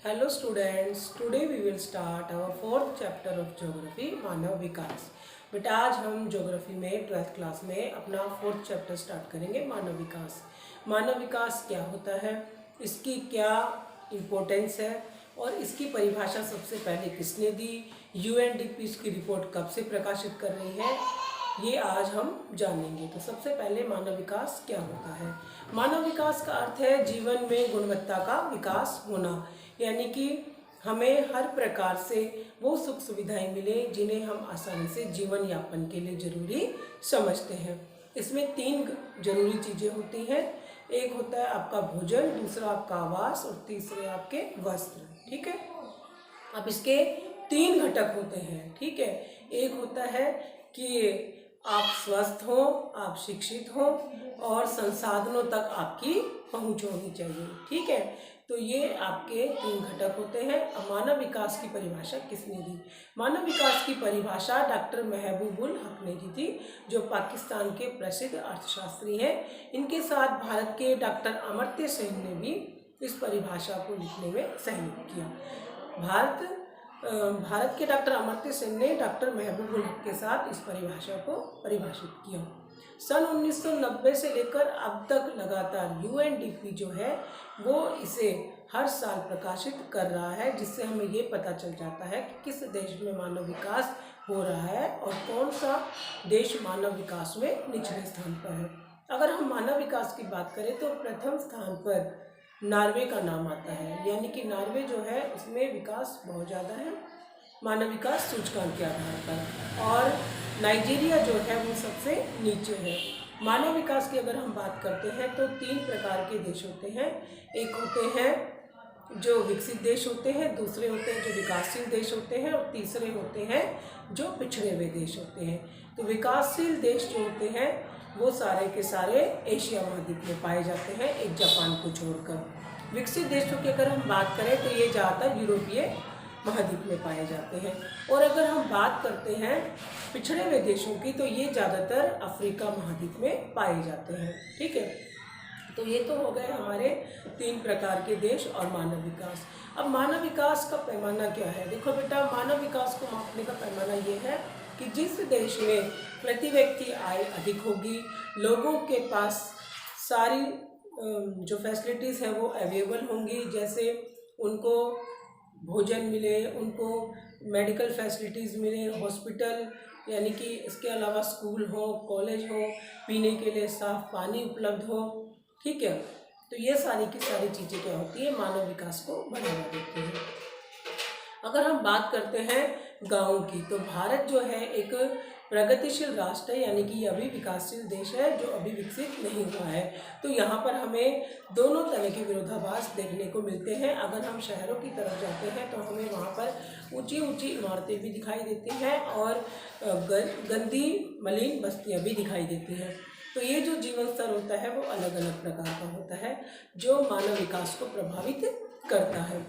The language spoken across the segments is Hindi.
Hello students, today we will start our fourth chapter of geography मानव विकास। बेटा आज हम ज्योग्राफी में 12th क्लास में अपना फोर्थ चैप्टर स्टार्ट करेंगे मानव विकास। मानव विकास क्या होता है, इसकी क्या इम्पोर्टेंस है और इसकी परिभाषा सबसे पहले किसने दी, यूएनडीपी इसकी रिपोर्ट कब से प्रकाशित कर रही है, ये आज हम जानेंगे। तो सबसे पहले मानव विकास क्या होता है। मानव विकास का अर्थ है जीवन में गुणवत्ता का विकास होना, यानी कि हमें हर प्रकार से वो सुख सुविधाएं मिले जिन्हें हम आसानी से जीवन यापन के लिए जरूरी समझते हैं। इसमें तीन जरूरी चीज़ें होती हैं, एक होता है आपका भोजन, दूसरा आपका आवास और तीसरे आपके वस्त्र। ठीक है, अब इसके तीन घटक होते हैं। ठीक है, एक होता है कि आप स्वस्थ हो, आप शिक्षित हो और संसाधनों तक आपकी पहुंच होनी चाहिए। ठीक है, तो ये आपके तीन घटक होते हैं। अब मानव विकास की परिभाषा किसने दी? मानव विकास की परिभाषा डॉक्टर महबूबुल हक ने दी थी, जो पाकिस्तान के प्रसिद्ध अर्थशास्त्री हैं। इनके साथ भारत के डॉक्टर अमर्त्य सेन ने भी इस परिभाषा को लिखने में सहयोग किया। भारत के डॉक्टर अमर्त्य सेन ने डॉक्टर महबूबुल हक के साथ इस परिभाषा को परिभाषित किया। सन 1990 से लेकर अब तक लगातार यूएनडीपी जो है वो इसे हर साल प्रकाशित कर रहा है, जिससे हमें ये पता चल जाता है कि किस देश में मानव विकास हो रहा है और कौन सा देश मानव विकास में निचले स्थान पर है। अगर हम मानव विकास की बात करें तो प्रथम स्थान पर नॉर्वे का नाम आता है, यानी कि नॉर्वे जो है उसमें विकास बहुत ज़्यादा है मानव विकास सूचकांक के आधार पर, और नाइजीरिया जो है वो सबसे नीचे है। मानव विकास की अगर हम बात करते हैं तो तीन प्रकार के देश होते हैं, एक होते हैं जो विकसित देश होते हैं, दूसरे होते हैं जो विकासशील देश होते हैं और तीसरे होते हैं जो पिछड़े हुए देश होते हैं। तो विकासशील देश जो होते हैं वो सारे के सारे एशिया महाद्वीप में पाए जाते हैं, एक जापान को छोड़कर। विकसित देशों की अगर हम बात करें तो ये ज़्यादातर यूरोपीय महाद्वीप में पाए जाते हैं, और अगर हम बात करते हैं पिछड़े हुए देशों की तो ये ज़्यादातर अफ्रीका महाद्वीप में पाए जाते हैं। ठीक है, तो ये तो हो गए हमारे तीन प्रकार के देश और मानव विकास। अब मानव विकास का पैमाना क्या है? देखो बेटा, मानव विकास को मापने का पैमाना ये है कि जिस देश में प्रति व्यक्ति आय अधिक होगी, लोगों के पास सारी जो फैसिलिटीज़ हैं वो अवेलेबल होंगी, जैसे उनको भोजन मिले, उनको मेडिकल फैसिलिटीज़ मिले, हॉस्पिटल यानी कि इसके अलावा स्कूल हो, कॉलेज हो, पीने के लिए साफ पानी उपलब्ध हो। ठीक है, तो ये सारी की सारी चीज़ें क्या होती है, मानव विकास को बढ़ावा देती हैं। अगर हम बात करते हैं गाँव की, तो भारत जो है एक प्रगतिशील राष्ट्र है, यानी कि अभी विकासशील देश है जो अभी विकसित नहीं हुआ है। तो यहाँ पर हमें दोनों तरह के विरोधाभास देखने को मिलते हैं। अगर हम शहरों की तरफ जाते हैं तो हमें वहाँ पर ऊंची ऊंची इमारतें भी दिखाई देती हैं और गंदी मलिन बस्तियाँ भी दिखाई देती हैं। तो ये जो जीवन स्तर होता है वो अलग अलग प्रकार का होता है, जो मानव विकास को प्रभावित करता है।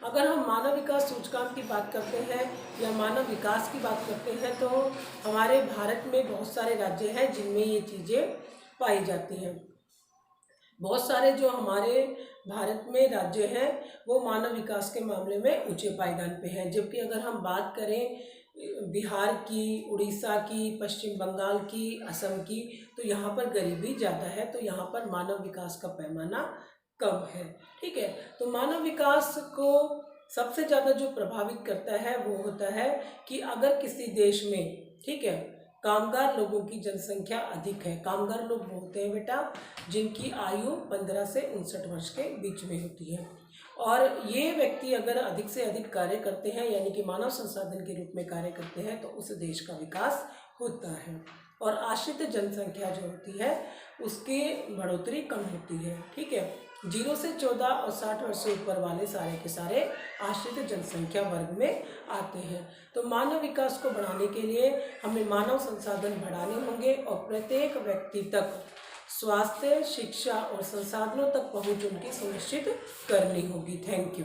अगर हम मानव विकास सूचकांक की बात करते हैं या मानव विकास की बात करते हैं तो हमारे भारत में बहुत सारे राज्य हैं जिनमें ये चीज़ें पाई जाती हैं। बहुत सारे जो हमारे भारत में राज्य हैं वो मानव विकास के मामले में ऊंचे पायदान पे हैं, जबकि अगर हम बात करें बिहार की, उड़ीसा की, पश्चिम बंगाल की, असम की, तो यहाँ पर गरीबी ज़्यादा है, तो यहाँ पर मानव विकास का पैमाना कम है। ठीक है, तो मानव विकास को सबसे ज़्यादा जो प्रभावित करता है वो होता है कि अगर किसी देश में, ठीक है, कामगार लोगों की जनसंख्या अधिक है। कामगार लोग होते हैं बेटा जिनकी आयु 15 से 59 वर्ष के बीच में होती है, और ये व्यक्ति अगर अधिक से अधिक कार्य करते हैं यानी कि मानव संसाधन के रूप में कार्य करते हैं तो उस देश का विकास होता है। और आश्रित जनसंख्या जो होती है उसकी बढ़ोतरी कम होती है। ठीक है, 0 से 14 और 60 वर्ष से ऊपर वाले सारे के सारे आश्रित जनसंख्या वर्ग में आते हैं। तो मानव विकास को बढ़ाने के लिए हमें मानव संसाधन बढ़ाने होंगे और प्रत्येक व्यक्ति तक स्वास्थ्य, शिक्षा और संसाधनों तक पहुंच उनकी सुनिश्चित करनी होगी। Thank you.